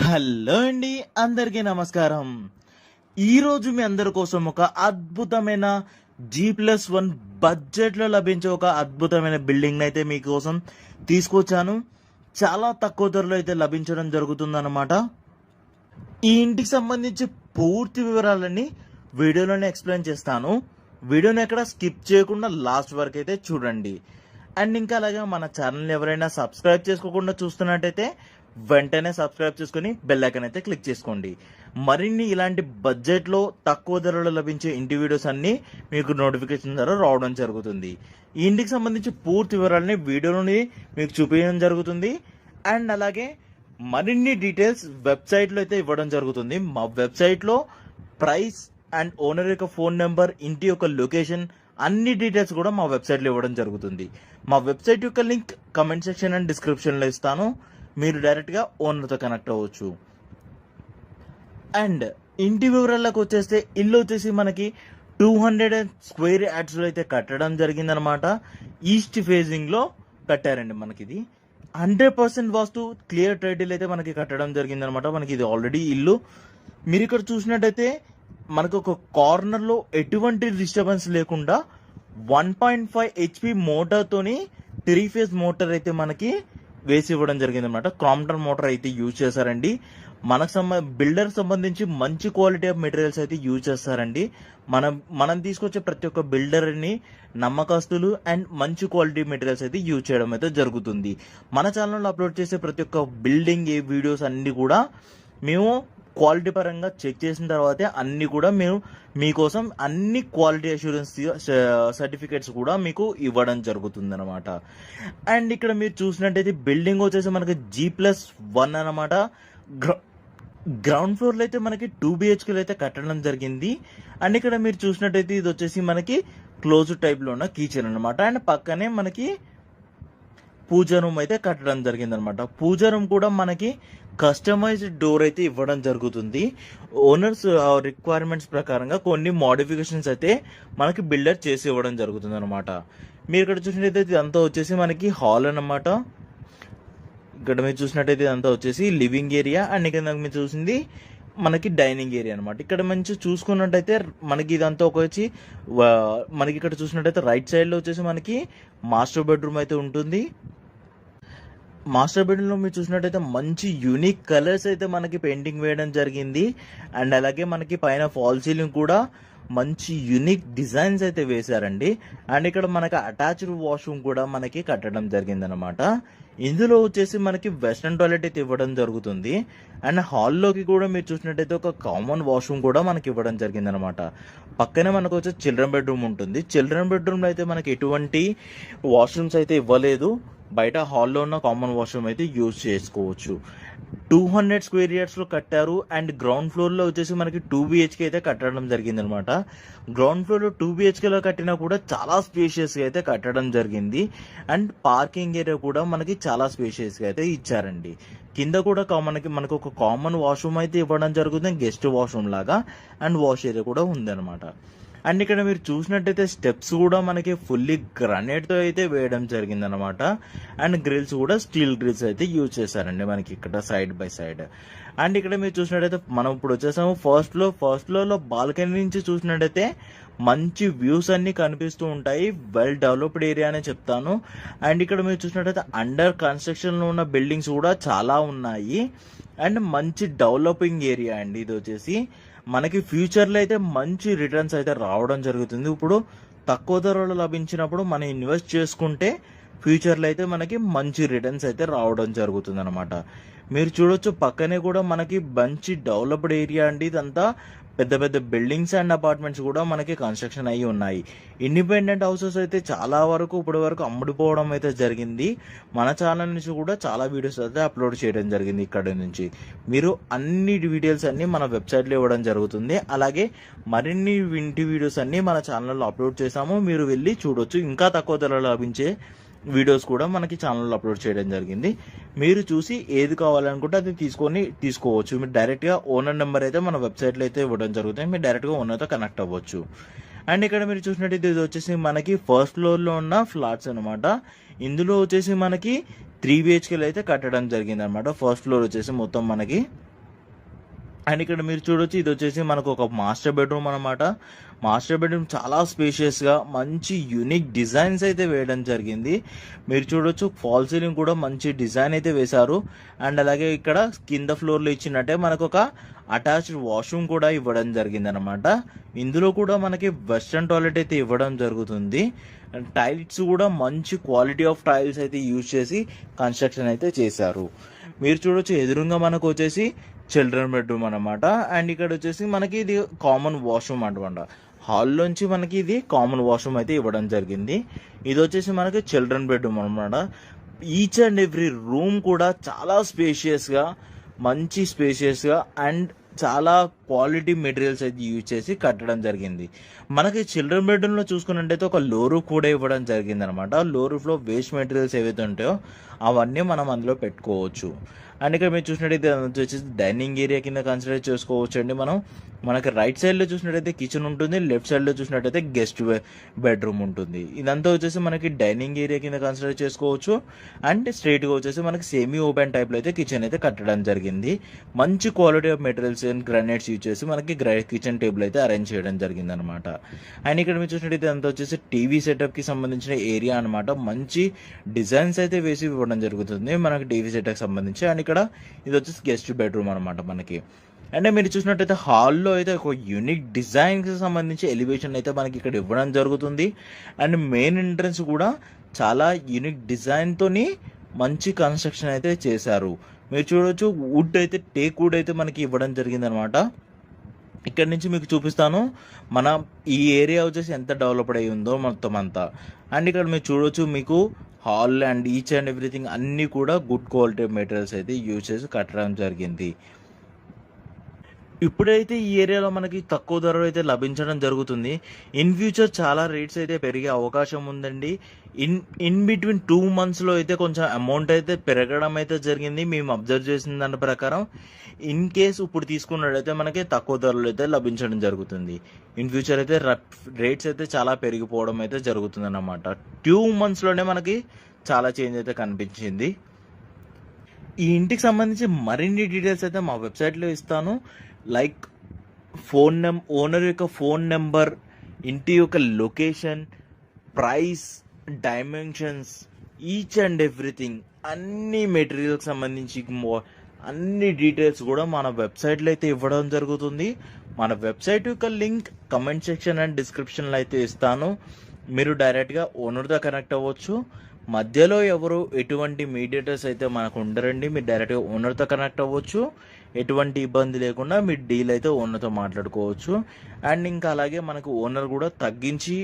Hello అండి, అందరికీ నమస్కారం. ఈరోజు మీ అందరి కోసం ఒక అద్భుతమైన G+1 బడ్జెట్లో లభించే ఒక అద్భుతమైన బిల్డింగ్ అయితే మీకోసం తీసుకొచ్చాను. చాలా తక్కువ ధరలో అయితే లభించడం జరుగుతుందన్నమాట. ఈ ఇంటికి సంబంధించి పూర్తి వివరాలన్నీ వీడియోలోనే ఎక్స్ప్లెయిన్ చేస్తాను. వీడియోని ఎక్కడ స్కిప్ చేయకుండా లాస్ట్ వరకు అయితే చూడండి. అండ్ ఇంకా అలాగే మన ఛానల్ ఎవరైనా సబ్స్క్రైబ్ చేసుకోకుండా చూస్తున్నట్టయితే వెంటనే సబ్స్క్రైబ్ చేసుకుని బెల్ ఐకాన్ అయితే క్లిక్ చేసుకోండి. మరిన్ని ఇలాంటి బడ్జెట్లో తక్కువ ధరలో లభించే ఇంటి వీడియోస్ అన్నీ మీకు నోటిఫికేషన్ ద్వారా రావడం జరుగుతుంది. ఈ ఇంటికి సంబంధించి పూర్తి వివరాలని వీడియోలోని మీకు చూపించడం జరుగుతుంది. అండ్ అలాగే మరిన్ని డీటెయిల్స్ వెబ్సైట్లో అయితే ఇవ్వడం జరుగుతుంది. మా వెబ్సైట్లో ప్రైస్ అండ్ ఓనర్ యొక్క ఫోన్ నెంబర్, ఇంటి యొక్క లొకేషన్, అన్ని డీటెయిల్స్ కూడా మా వెబ్సైట్లో ఇవ్వడం జరుగుతుంది. మా వెబ్సైట్ యొక్క లింక్ కమెంట్ సెక్షన్ అండ్ డిస్క్రిప్షన్లో ఇస్తాను. మీరు డైరెక్ట్గా ఓనర్తో కనెక్ట్ అవ్వచ్చు. అండ్ ఇంటి వివరాలకు వచ్చేస్తే ఇల్లు వచ్చేసి మనకి 200 స్క్వేర్ యార్డ్స్లో అయితే కట్టడం జరిగిందనమాట. ఈస్ట్ ఫేజింగ్లో కట్టారండి. మనకి ఇది 100% వాస్తు క్లియర్ టైటిల్ అయితే మనకి కట్టడం జరిగిందనమాట. మనకి ఇది ఆల్రెడీ ఇల్లు. మీరు ఇక్కడ చూసినట్టయితే మనకు ఒక కార్నర్లో ఎటువంటి డిస్టర్బెన్స్ లేకుండా 1.5 HP మోటార్తోని 3 ఫేజ్ మోటార్ అయితే మనకి వేసి ఇవ్వడం జరిగింది అనమాట. క్రాంప్టన్ మోటార్ అయితే యూజ్ చేశారండి. మనకు బిల్డర్ సంబంధించి మంచి క్వాలిటీ ఆఫ్ మెటీరియల్స్ అయితే యూజ్ చేస్తారండి. మనం తీసుకొచ్చే ప్రతి ఒక్క బిల్డర్ని నమ్మకస్తులు అండ్ మంచి క్వాలిటీ మెటీరియల్స్ అయితే యూజ్ చేయడం అయితే జరుగుతుంది. మన ఛానల్లో అప్లోడ్ చేసే ప్రతి ఒక్క బిల్డింగ్ వీడియోస్ అన్ని కూడా మేము క్వాలిటీ పరంగా చెక్ చేసిన తర్వాతే అన్ని కూడా మేము మీకోసం అన్ని క్వాలిటీ అష్యూరెన్స్ సర్టిఫికేట్స్ కూడా మీకు ఇవ్వడం జరుగుతుంది అనమాట. అండ్ ఇక్కడ మీరు చూసినట్టయితే బిల్డింగ్ వచ్చేసి మనకి G+1 అనమాట. గ్రౌండ్ ఫ్లోర్లో అయితే మనకి 2 BHKలు అయితే కట్టడం జరిగింది. అండ్ ఇక్కడ మీరు చూసినట్టయితే ఇది వచ్చేసి మనకి క్లోజ్ టైప్లో ఉన్న కిచెన్ అనమాట. అండ్ పక్కనే మనకి పూజా రూమ్ అయితే కట్టడం జరిగింది అనమాట. పూజా రూమ్ కూడా మనకి కస్టమైజ్డ్ డోర్ అయితే ఇవ్వడం జరుగుతుంది. ఓనర్స్ రిక్వైర్మెంట్స్ ప్రకారంగా కొన్ని మోడిఫికేషన్స్ అయితే మనకి బిల్డర్ చేసి ఇవ్వడం జరుగుతుంది అనమాట. మీరు ఇక్కడ చూసినట్టయితే ఇదంతా వచ్చేసి మనకి హాల్ అనమాట. ఇక్కడ మీరు చూసినట్టయితే ఇదంతా వచ్చేసి లివింగ్ ఏరియా. అండ్ ఇక్కడ మీరు చూసింది మనకి డైనింగ్ ఏరియా అనమాట. ఇక్కడ మంచి చూసుకున్నట్టయితే మనకి ఇదంతా వచ్చి మనకి ఇక్కడ చూసినట్టయితే రైట్ సైడ్లో వచ్చేసి మనకి మాస్టర్ బెడ్రూమ్ అయితే ఉంటుంది. మాస్టర్ బెడ్రూమ్లో మీరు చూసినట్టయితే మంచి యూనిక్ కలర్స్ అయితే మనకి పెయింటింగ్ వేయడం జరిగింది. అండ్ అలాగే మనకి పైన ఫాల్ సీలింగ్ కూడా మంచి యూనిక్ డిజైన్స్ అయితే వేశారండి. అండ్ ఇక్కడ మనకి అటాచ్డ్ వాష్రూమ్ కూడా మనకి కట్టడం జరిగిందనమాట. ఇందులో వచ్చేసి మనకి వెస్ట్రన్ టాయిలెట్ అయితే ఇవ్వడం జరుగుతుంది. అండ్ హాల్లోకి కూడా మీరు చూసినట్టయితే ఒక కామన్ వాష్రూమ్ కూడా మనకి ఇవ్వడం జరిగిందనమాట. పక్కనే మనకు వచ్చే చిల్డ్రన్ బెడ్రూమ్ ఉంటుంది. చిల్డ్రన్ బెడ్రూమ్లో అయితే మనకి ఎటువంటి వాష్రూమ్స్ అయితే ఇవ్వలేదు. బయట హాల్లో ఉన్న కామన్ వాష్రూమ్ అయితే యూజ్ చేసుకోవచ్చు. 200 స్క్వేర్ యార్డ్స్లో కట్టారు. అండ్ గ్రౌండ్ ఫ్లోర్లో వచ్చేసి మనకి 2 BHK అయితే కట్టడం జరిగింది అనమాట. గ్రౌండ్ ఫ్లోర్లో 2 BHKలో కట్టినా కూడా చాలా స్పేషియస్గా అయితే కట్టడం జరిగింది. అండ్ పార్కింగ్ ఏరియా కూడా మనకి చాలా స్పేషియస్గా అయితే ఇచ్చారండి. కింద కూడా మనకు ఒక కామన్ వాష్రూమ్ అయితే ఇవ్వడం జరుగుతుంది, గెస్ట్ వాష్రూమ్ లాగా. అండ్ వాష్ ఏరియా కూడా ఉందన్నమాట. అండ్ ఇక్కడ మీరు చూసినట్టయితే స్టెప్స్ కూడా మనకి ఫుల్లీ గ్రానైట్తో అయితే వేయడం జరిగిందనమాట. అండ్ గ్రిల్స్ కూడా స్టీల్ గ్రిల్స్ అయితే యూజ్ చేశారండి మనకి ఇక్కడ సైడ్ బై సైడ్. అండ్ ఇక్కడ మీరు చూసినట్టయితే మనం ఇప్పుడు వచ్చేసాము ఫస్ట్ ఫ్లోర్లో బాల్కనీ నుంచి చూసినట్టయితే మంచి వ్యూస్ అన్ని కనిపిస్తూ ఉంటాయి. వెల్ డెవలప్డ్ ఏరియా అనే చెప్తాను. అండ్ ఇక్కడ మీరు చూసినట్టయితే అండర్ కన్స్ట్రక్షన్లో ఉన్న బిల్డింగ్స్ కూడా చాలా ఉన్నాయి. అండ్ మంచి డెవలపింగ్ ఏరియా అండి ఇది వచ్చేసి. మనకి ఫ్యూచర్లో అయితే మంచి రిటర్న్స్ అయితే రావడం జరుగుతుంది. ఇప్పుడు తక్కువ ధరలో లభించినప్పుడు మనం ఇన్వెస్ట్ చేసుకుంటే ఫ్యూచర్లో అయితే మనకి మంచి రిటర్న్స్ అయితే రావడం జరుగుతుంది అనమాట. మీరు చూడొచ్చు పక్కనే కూడా మనకి మంచి డెవలప్డ్ ఏరియా అండి. ఇదంతా పెద్ద పెద్ద బిల్డింగ్స్ అండ్ అపార్ట్మెంట్స్ కూడా మనకి కన్స్ట్రక్షన్ అయ్యి ఉన్నాయి. ఇండిపెండెంట్ హౌసెస్ అయితే చాలా వరకు ఇప్పటి వరకు అమ్ముడుపోవడం అయితే జరిగింది. మన ఛానల్ నుంచి కూడా చాలా వీడియోస్ అయితే అప్లోడ్ చేయడం జరిగింది. ఇక్కడ నుంచి మీరు అన్ని డీటెయిల్స్ అన్ని మన వెబ్సైట్లో ఇవ్వడం జరుగుతుంది. అలాగే మరిన్ని ఇంటి వీడియోస్ అన్ని మన ఛానల్లో అప్లోడ్ చేసాము, మీరు వెళ్ళి చూడొచ్చు. ఇంకా తక్కువ ధరలో లభించే వీడియోస్ కూడా మనకి ఛానల్లో అప్లోడ్ చేయడం జరిగింది. మీరు చూసి ఏది కావాలనుకుంటే అది తీసుకోవచ్చు. మీరు డైరెక్ట్గా ఓనర్ నెంబర్ అయితే మన వెబ్సైట్లో అయితే ఇవ్వడం జరుగుతుంది. మీరు డైరెక్ట్గా ఓనర్తో కనెక్ట్ అవ్వచ్చు. అండ్ ఇక్కడ మీరు చూసినట్టయితే ఇది వచ్చేసి మనకి ఫస్ట్ ఫ్లోర్లో ఉన్న ఫ్లాట్స్ అనమాట. ఇందులో వచ్చేసి మనకి 3 BHKలు అయితే కట్టడం జరిగింది అనమాట. ఫస్ట్ ఫ్లోర్ వచ్చేసి మొత్తం మనకి అండ్ ఇక్కడ మీరు చూడొచ్చు, ఇది వచ్చేసి మనకు ఒక మాస్టర్ బెడ్రూమ్ అనమాట. మాస్టర్ బెడ్రూమ్ చాలా స్పేషియస్గా మంచి యూనిక్ డిజైన్స్ అయితే వేయడం జరిగింది. మీరు చూడొచ్చు, ఫాల్ సీలింగ్ కూడా మంచి డిజైన్ అయితే వేశారు. అండ్ అలాగే ఇక్కడ కింద ఫ్లోర్లో ఇచ్చినట్టే మనకు ఒక అటాచ్డ్ వాష్రూమ్ కూడా ఇవ్వడం జరిగింది అనమాట. ఇందులో కూడా మనకి వెస్ట్రన్ టాయిలెట్ అయితే ఇవ్వడం జరుగుతుంది. టైల్స్ కూడా మంచి క్వాలిటీ ఆఫ్ టైల్స్ అయితే యూజ్ చేసి కన్స్ట్రక్షన్ అయితే చేశారు. మీరు చూడొచ్చు, ఎదురుగా మనకు వచ్చేసి చిల్డ్రన్ బెడ్రూమ్ అనమాట. అండ్ ఇక్కడ వచ్చేసి మనకి ఇది కామన్ వాష్రూమ్ అనమాట. హాల్లోంచి మనకి ఇది కామన్ వాష్రూమ్ అయితే ఇవ్వడం జరిగింది. ఇది వచ్చేసి మనకి చిల్డ్రన్ బెడ్రూమ్ అనమాట. ఈచ్ అండ్ ఎవ్రీ రూమ్ కూడా చాలా స్పేషియస్గా, మంచి స్పేషియస్గా అండ్ చాలా క్వాలిటీ మెటీరియల్స్ అయితే యూజ్ చేసి కట్టడం జరిగింది. మనకి చిల్డ్రన్ బెడ్రూమ్లో చూసుకున్నట్టయితే ఒక లో రూఫ్ కూడా ఇవ్వడం జరిగింది అనమాట. లో రూఫ్లో వేస్ట్ మెటీరియల్స్ ఏవైతే ఉంటాయో అవన్నీ మనం అందులో పెట్టుకోవచ్చు. అండ్ ఇక్కడ మీరు చూసినట్టయితే వచ్చేసి డైనింగ్ ఏరియా కింద కన్సిడర్ చేసుకోవచ్చు అండి. మనకి రైట్ సైడ్లో చూసినట్టయితే కిచెన్ ఉంటుంది, లెఫ్ట్ సైడ్లో చూసినట్టయితే గెస్ట్ బెడ్రూమ్ ఉంటుంది. ఇదంతా వచ్చేసి మనకి డైనింగ్ ఏరియా కింద కన్సిడర్ చేసుకోవచ్చు. అండ్ స్ట్రైట్గా వచ్చేసి మనకి సెమీ ఓపెన్ టైప్లో అయితే కిచెన్ అయితే కట్టడం జరిగింది. మంచి quality of materials and granites use చేసి మనకి కిచెన్ టేబుల్ అయితే అరేంజ్ చేయడం జరిగింది అనమాట. అండ్ ఇక్కడ మీరు చూసినట్టయితే అంతా వచ్చేసి టీవీ సెటప్కి సంబంధించిన ఏరియా అనమాట. మంచి డిజైన్స్ అయితే వేసి ఇవ్వడం జరుగుతుంది మనకి టీవీ సెటప్కి సంబంధించి. అండ్ ఇక్కడ ఇది వచ్చేసి గెస్ట్ బెడ్రూమ్ అనమాట మనకి. అంటే మీరు చూసినట్టయితే హాల్లో అయితే ఒక యూనిక్ డిజైన్కి సంబంధించి ఎలివేషన్ అయితే మనకి ఇక్కడ ఇవ్వడం జరుగుతుంది. అండ్ మెయిన్ ఎంట్రన్స్ కూడా చాలా యూనిక్ డిజైన్తోని మంచి కన్స్ట్రక్షన్ అయితే చేశారు. మీరు చూడవచ్చు, వుడ్ అయితే టేక్ వుడ్ అయితే మనకి ఇవ్వడం జరిగింది అనమాట. ఇక్కడ నుంచి మీకు చూపిస్తాను మన ఈ ఏరియా వచ్చేసి ఎంత డెవలప్డ్ అయి ఉందో మొత్తం అంతా. అండ్ ఇక్కడ మీరు చూడవచ్చు, మీకు hall and each and everything అన్నీ కూడా గుడ్ క్వాలిటీ మెటీరియల్స్ అయితే యూజ్ చేసి కట్టడం జరిగింది. ఇప్పుడైతే ఈ ఏరియాలో మనకి తక్కువ ధరలో అయితే లభించడం జరుగుతుంది. ఇన్ ఫ్యూచర్ చాలా రేట్స్ అయితే పెరిగే అవకాశం ఉందండి. ఇన్ బిట్వీన్ 2 monthsలో అయితే కొంచెం అమౌంట్ అయితే పెరగడం అయితే జరిగింది మేము అబ్జర్వ్ చేసిన దాని ప్రకారం. ఇన్ కేస్ ఇప్పుడు తీసుకున్నట్టయితే మనకి తక్కువ ధరలో అయితే లభించడం జరుగుతుంది. ఇన్ ఫ్యూచర్ అయితే రేట్స్ అయితే చాలా పెరిగిపోవడం అయితే జరుగుతుంది అన్నమాట. 2 monthsలోనే మనకి చాలా చేంజ్ అయితే కనిపించింది. ఈ ఇంటికి సంబంధించి మరిన్ని డీటెయిల్స్ అయితే మా వెబ్సైట్లో ఇస్తాను. లైక్ ఓనర్ యొక్క ఫోన్ నెంబర్, ఇంటి యొక్క location, price, dimensions, each and everything అన్ని మెటీరియల్కి సంబంధించి అన్ని డీటెయిల్స్ కూడా మన వెబ్సైట్లో అయితే ఇవ్వడం జరుగుతుంది. మన వెబ్సైట్ యొక్క లింక్ కమెంట్ సెక్షన్ అండ్ డిస్క్రిప్షన్లో అయితే ఇస్తాను. మీరు డైరెక్ట్గా ఓనర్తో కనెక్ట్ అవ్వచ్చు. మధ్యలో ఎవరు ఎటువంటి మీడియేటర్స్ అయితే మనకు ఉండరండి. మీరు డైరెక్ట్గా ఓనర్తో కనెక్ట్ అవ్వచ్చు. ఎటువంటి ఇబ్బంది లేకుండా మీరు డీల్ అయితే ఓనర్తో మాట్లాడుకోవచ్చు. అండ్ ఇంకా అలాగే మనకు ఓనర్ కూడా తగ్గించి